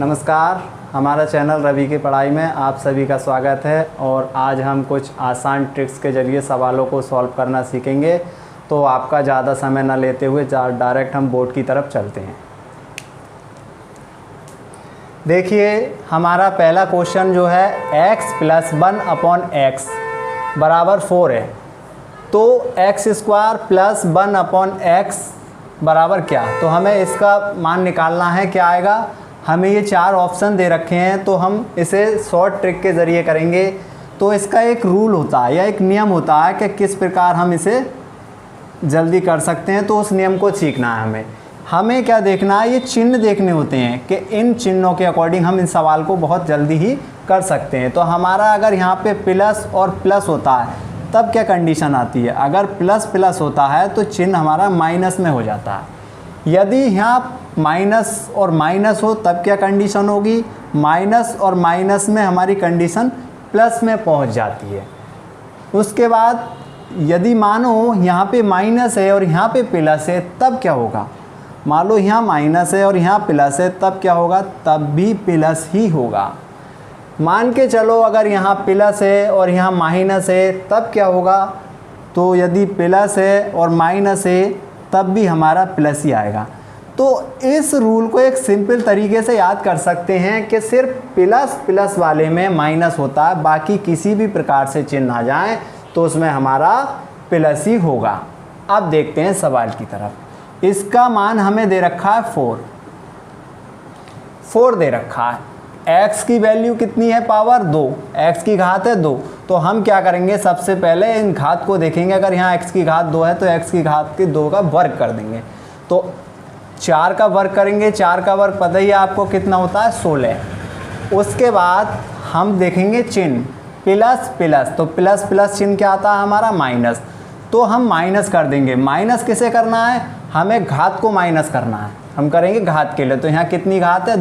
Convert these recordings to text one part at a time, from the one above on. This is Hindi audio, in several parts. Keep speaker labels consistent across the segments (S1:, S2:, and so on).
S1: नमस्कार, हमारा चैनल रवि की पढ़ाई में आप सभी का स्वागत है। और आज हम कुछ आसान ट्रिक्स के ज़रिए सवालों को सॉल्व करना सीखेंगे। तो आपका ज़्यादा समय न लेते हुए डायरेक्ट हम बोर्ड की तरफ चलते हैं। देखिए, हमारा पहला क्वेश्चन जो है x + 1/x बराबर 4 है। तो x² + 1/x बराबर क्या? तो हमें इसका मान निकालना है। क्या आएगा? हमें ये 4 ऑप्शन दे रखे हैं, तो हम इसे शॉर्ट ट्रिक के ज़रिए करेंगे। तो इसका एक रूल होता है या एक नियम होता है कि किस प्रकार हम इसे जल्दी कर सकते हैं। तो उस नियम को सीखना है हमें क्या देखना है, ये चिन्ह देखने होते हैं कि इन चिन्हों के अकॉर्डिंग हम इन सवाल को बहुत जल्दी ही कर सकते हैं। तो हमारा अगर यहाँ पे प्लस और प्लस होता है तब क्या कंडीशन आती है? अगर प्लस प्लस होता है तो चिन्ह हमारा माइनस में हो जाता है। यदि यहाँ माइनस और माइनस हो तब क्या कंडीशन होगी? माइनस और माइनस में हमारी कंडीशन प्लस में पहुँच जाती है। उसके बाद यदि मानो यहाँ पे माइनस है और यहाँ पे प्लस है तब क्या होगा? मान लो यहाँ माइनस है और यहाँ प्लस है, तब क्या होगा? तब भी प्लस ही होगा। मान के चलो अगर यहाँ प्लस है और यहाँ माइनस है तब क्या होगा? तो यदि प्लस है और माइनस है तब भी हमारा प्लस ही आएगा। तो इस रूल को एक सिंपल तरीके से याद कर सकते हैं कि सिर्फ प्लस प्लस वाले में माइनस होता है, बाकी किसी भी प्रकार से चिन्ह आ जाए तो उसमें हमारा प्लस ही होगा। अब देखते हैं सवाल की तरफ। इसका मान हमें दे रखा है 4 दे रखा है। x की वैल्यू कितनी है? पावर 2, x की घात है 2। तो हम क्या करेंगे, सबसे पहले इन घात को देखेंगे। अगर यहाँ x की घात 2 है तो x की घात के 2 का वर्ग कर देंगे। तो 4 का वर्ग करेंगे, 4 का वर्ग पता ही है आपको कितना होता है? 16। उसके बाद हम देखेंगे चिन्ह प्लस प्लस। तो प्लस प्लस चिन्ह क्या आता है हमारा? माइनस। तो हम माइनस कर देंगे। माइनस किसे करना है? हमें घात को माइनस करना है। हम करेंगे घात के लिए। तो यहाँ कितनी घात है?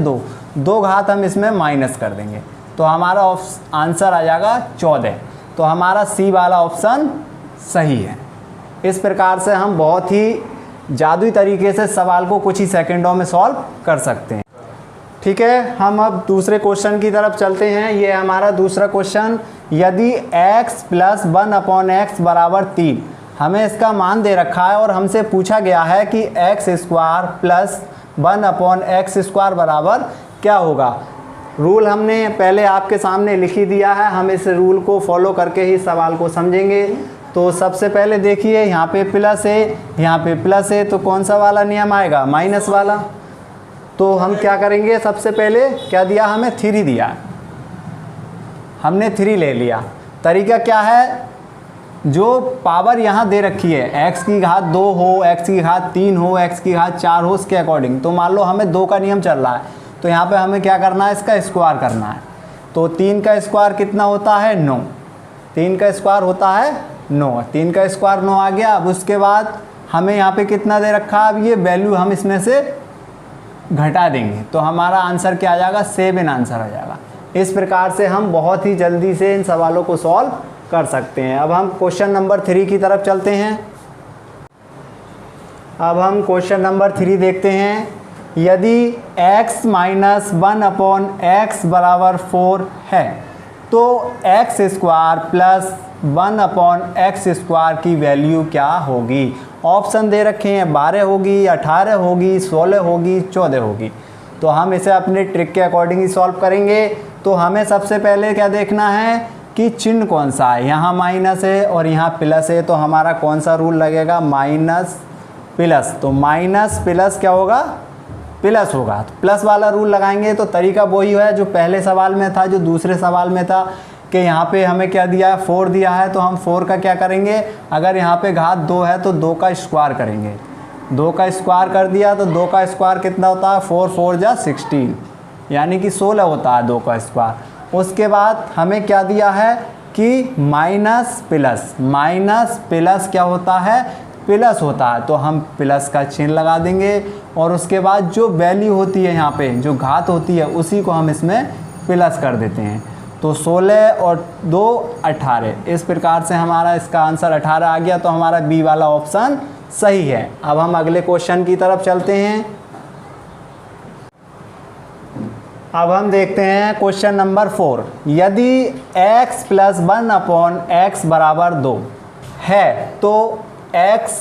S1: 2 घात हम इसमें माइनस कर देंगे। तो हमारा आंसर आ जाएगा 14। तो हमारा सी वाला ऑप्शन सही है। इस प्रकार से हम बहुत ही जादुई तरीके से सवाल को कुछ ही सेकंडों में सॉल्व कर सकते हैं। ठीक है, हम अब दूसरे क्वेश्चन की तरफ चलते हैं। ये हमारा दूसरा क्वेश्चन, यदि x + 1/x बराबर 3, हमें इसका मान दे रखा है और हमसे पूछा गया है कि x² + 1/x² बराबर क्या होगा। रूल हमने पहले आपके सामने लिख ही दिया है, हम इस रूल को फॉलो करके ही सवाल को समझेंगे। तो सबसे पहले देखिए, यहाँ पे प्लस है, यहाँ पे प्लस है, तो कौन सा वाला नियम आएगा? माइनस वाला। तो हम क्या करेंगे, सबसे पहले क्या दिया हमें? 3 दिया। हमने 3 ले लिया। तरीका क्या है? जो पावर यहाँ दे रखी है, x की घात 2 हो, x की घात 3 हो, x की घात 4 हो, उसके अकॉर्डिंग। तो मान लो हमें 2 का नियम चल रहा है, तो यहाँ पे हमें क्या करना है? इसका स्क्वायर करना है। तो 3 का स्क्वायर कितना होता है? 9। 3 का स्क्वायर होता है 9। 3 का स्क्वायर 9 आ गया। अब उसके बाद हमें यहाँ पे कितना दे रखा है? अब ये वैल्यू हम इसमें से घटा देंगे तो हमारा आंसर क्या आ जाएगा? 7 आंसर आ जाएगा। इस प्रकार से हम बहुत ही जल्दी से इन सवालों को सॉल्व कर सकते हैं। अब हम क्वेश्चन नंबर 3 की तरफ चलते हैं। अब हम क्वेश्चन नंबर 3 देखते हैं। यदि x - 1/x बराबर 4 है तो x² + 1/x² की वैल्यू क्या होगी? ऑप्शन दे रखे हैं, 12 होगी, 18 होगी, 16 होगी, 14 होगी। तो हम इसे अपने ट्रिक के अकॉर्डिंग ही सॉल्व करेंगे। तो हमें सबसे पहले क्या देखना है कि चिन्ह कौन सा है। यहाँ माइनस है और यहाँ प्लस है, तो हमारा कौन सा रूल लगेगा? Minus plus. तो माइनस प्लस क्या होगा? प्लस होगा। तो प्लस वाला रूल लगाएंगे। तो तरीका वही है जो पहले सवाल में था, जो दूसरे सवाल में था कि यहाँ पे हमें क्या दिया है? 4 दिया है। तो हम 4 का क्या करेंगे? अगर यहाँ पे घात 2 है तो 2 का स्क्वायर करेंगे। 2 का स्क्वायर कर दिया तो 2 का स्क्वायर कितना होता है? 4 4 जा 16, यानी कि 16 होता है 2 का स्क्वायर। उसके बाद हमें क्या दिया है कि माइनस प्लस। माइनस प्लस क्या होता है? प्लस होता है। तो हम प्लस का चिन्ह लगा देंगे और उसके बाद जो वैल्यू होती है यहाँ पे, जो घात होती है, उसी को हम इसमें प्लस कर देते हैं। तो 16 और 2 18। इस प्रकार से हमारा इसका आंसर 18 आ गया। तो हमारा बी वाला ऑप्शन सही है। अब हम अगले क्वेश्चन की तरफ चलते हैं। अब हम देखते हैं क्वेश्चन नंबर 4। यदि x + 1/x = 2 है तो x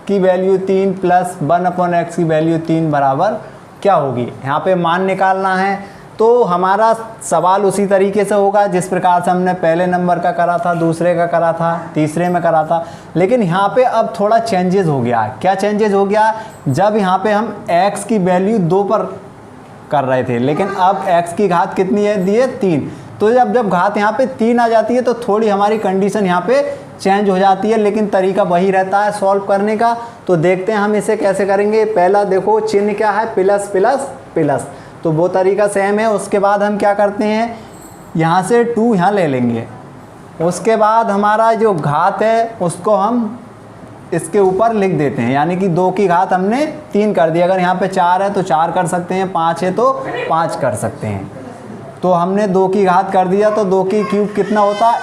S1: की वैल्यू 3 + 1/x की वैल्यू 3 बराबर क्या होगी। यहाँ पे मान निकालना है। तो हमारा सवाल उसी तरीके से होगा जिस प्रकार से हमने पहले नंबर का करा था, दूसरे का करा था, तीसरे में करा था। लेकिन यहाँ पे अब थोड़ा चेंजेस हो गया है। क्या चेंजेस हो गया, जब यहाँ पे हम x की वैल्यू 2 पर कर रहे थे, लेकिन अब x की घात कितनी है दी है 3। तो जब घात यहाँ पे 3 आ जाती है तो थोड़ी हमारी कंडीशन यहाँ पे चेंज हो जाती है, लेकिन तरीका वही रहता है सॉल्व करने का। तो देखते हैं हम इसे कैसे करेंगे। पहला देखो चिन्ह क्या है, प्लस प्लस प्लस, तो वो तरीका सेम है। उसके बाद हम क्या करते हैं, यहाँ से 2 यहाँ ले लेंगे। उसके बाद हमारा जो घात है उसको हम इसके ऊपर लिख देते हैं, यानी कि 2 की घात हमने 3 कर दी। अगर यहाँ पे 4 है तो 4 कर सकते हैं, 5 है तो 5 कर सकते हैं। तो हमने 2 की घात कर दिया तो 2 की क्यूब कितना होता है,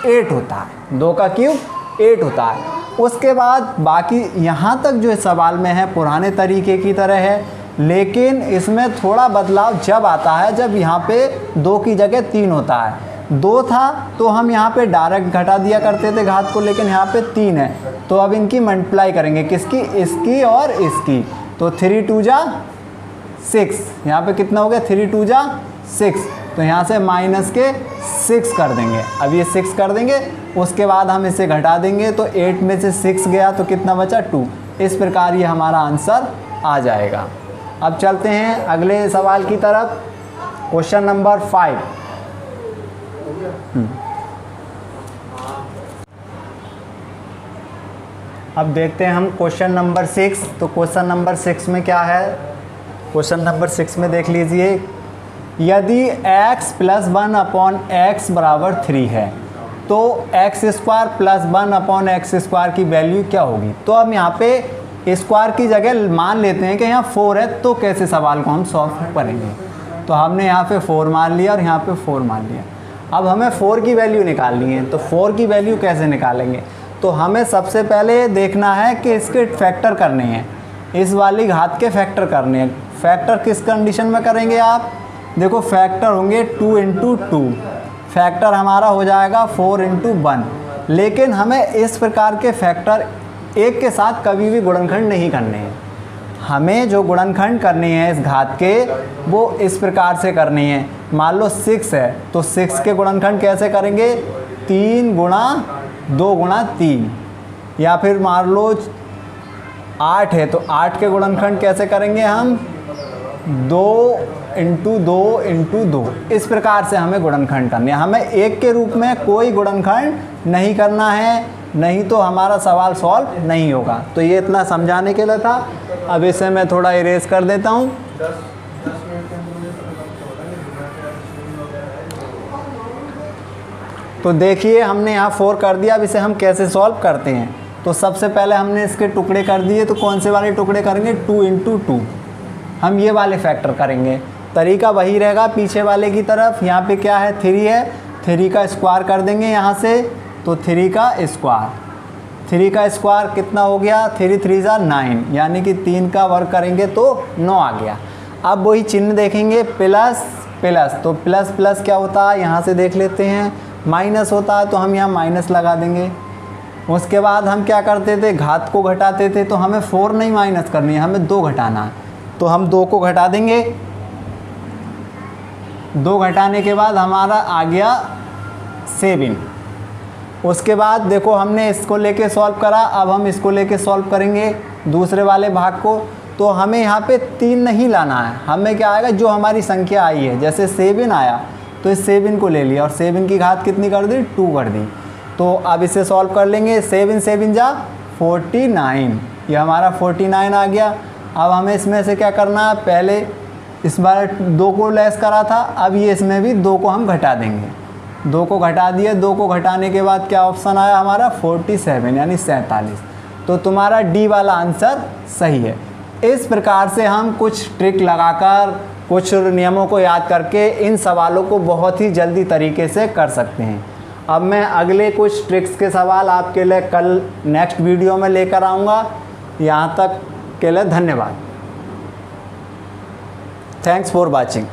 S1: 8 होता है। 2 का क्यूब 8 होता है। उसके बाद बाकी यहाँ तक जो सवाल में है पुराने तरीके की तरह है, लेकिन इसमें थोड़ा बदलाव जब आता है जब यहाँ पे 2 की जगह 3 होता है। 2 था तो हम यहाँ पे डायरेक्ट घटा दिया करते थे घात को, लेकिन यहाँ पे 3 है तो अब इनकी मल्टीप्लाई करेंगे, किसकी, इसकी और इसकी। तो 3 2 जा 6, यहाँ पे कितना हो गया 3 2 जा 6, तो यहाँ से माइनस के 6 कर देंगे। अब ये 6 कर देंगे, उसके बाद हम इसे घटा देंगे तो 8 में से 6 गया तो कितना बचा 2। इस प्रकार ये हमारा आंसर आ जाएगा। अब चलते हैं अगले सवाल की तरफ, क्वेश्चन नंबर 5। अब देखते हैं हम क्वेश्चन नंबर 6। तो क्वेश्चन नंबर 6 में क्या है, क्वेश्चन नंबर 6 में देख लीजिए, यदि x + 1/x = 3 है तो x² + 1/x² की वैल्यू क्या होगी। तो अब यहाँ पे स्क्वायर की जगह मान लेते हैं कि यहाँ 4 है, तो कैसे सवाल को हम सॉल्व करेंगे। तो हमने यहाँ पे 4 मान लिया और यहाँ पे 4 मान लिया। अब हमें 4 की वैल्यू निकालनी है, तो 4 की वैल्यू कैसे निकालेंगे। तो हमें सबसे पहले देखना है कि इसके फैक्टर करने हैं, इस वाली घात के फैक्टर करने हैं। फैक्टर किस कंडीशन में करेंगे आप, देखो फैक्टर होंगे 2 × 2, फैक्टर हमारा हो जाएगा 4 × 1। लेकिन हमें इस प्रकार के फैक्टर एक के साथ कभी भी गुणनखंड नहीं करने हैं। हमें जो गुणनखंड करनी है इस घात के वो इस प्रकार से करनी है। मान लो 6 है तो 6 के गुणनखंड कैसे करेंगे, 3 × 2 × 3, या फिर मान लो 8 है तो 8 के गुणनखंड कैसे करेंगे हम, 2 × 2 × 2। इस प्रकार से हमें गुणनखंड करनी है। हमें एक के रूप में कोई गुणनखंड नहीं करना है, नहीं तो हमारा सवाल सॉल्व नहीं होगा। तो ये इतना समझाने के लिए था। अब इसे मैं थोड़ा इरेज कर देता हूँ। तो देखिए हमने यहाँ 4 कर दिया। अब इसे हम कैसे सॉल्व करते हैं, तो सबसे पहले हमने इसके टुकड़े कर दिए। तो कौन से वाले टुकड़े करेंगे, 2 × 2, हम ये वाले फैक्टर करेंगे। तरीका वही रहेगा पीछे वाले की तरफ। यहाँ पे क्या है, 3 है, 3 का स्क्वायर कर देंगे यहाँ से, तो 3 का स्क्वायर, 3 का स्क्वायर कितना हो गया, 3 3 जा 9, यानी कि 3 का वर्ग करेंगे तो 9 आ गया। अब वही चिन्ह देखेंगे, प्लस प्लस, तो प्लस प्लस क्या होता है यहाँ से देख लेते हैं, माइनस होता है तो हम यहाँ माइनस लगा देंगे। उसके बाद हम क्या करते थे, घात को घटाते थे, तो हमें 4 नहीं माइनस करनी है, हमें 2 घटाना है। तो हम 2 को घटा देंगे। 2 घटाने के बाद हमारा आ गया 7। उसके बाद देखो हमने इसको लेके सॉल्व करा, अब हम इसको लेके सॉल्व करेंगे दूसरे वाले भाग को। तो हमें यहाँ पे 3 नहीं लाना है, हमें क्या आएगा, जो हमारी संख्या आई है, जैसे 7 आया तो इस 7 को ले लिया और 7 की घात कितनी कर दी, 2 कर दी। तो अब इसे सॉल्व कर लेंगे। 7 7 जा 49, ये हमारा 49 आ गया। अब हमें इसमें से क्या करना है, पहले इस बार 2 को लेस करा था, अब ये इसमें भी 2 को हम घटा देंगे। 2 को घटा दिए, 2 को घटाने के बाद क्या ऑप्शन आया हमारा, 47 यानी 47। तो तुम्हारा डी वाला आंसर सही है। इस प्रकार से हम कुछ ट्रिक लगाकर, कुछ नियमों को याद करके इन सवालों को बहुत ही जल्दी तरीके से कर सकते हैं। अब मैं अगले कुछ ट्रिक्स के सवाल आपके लिए कल नेक्स्ट वीडियो में लेकर आऊँगा। यहाँ तक के लिए धन्यवाद। Thanks for watching.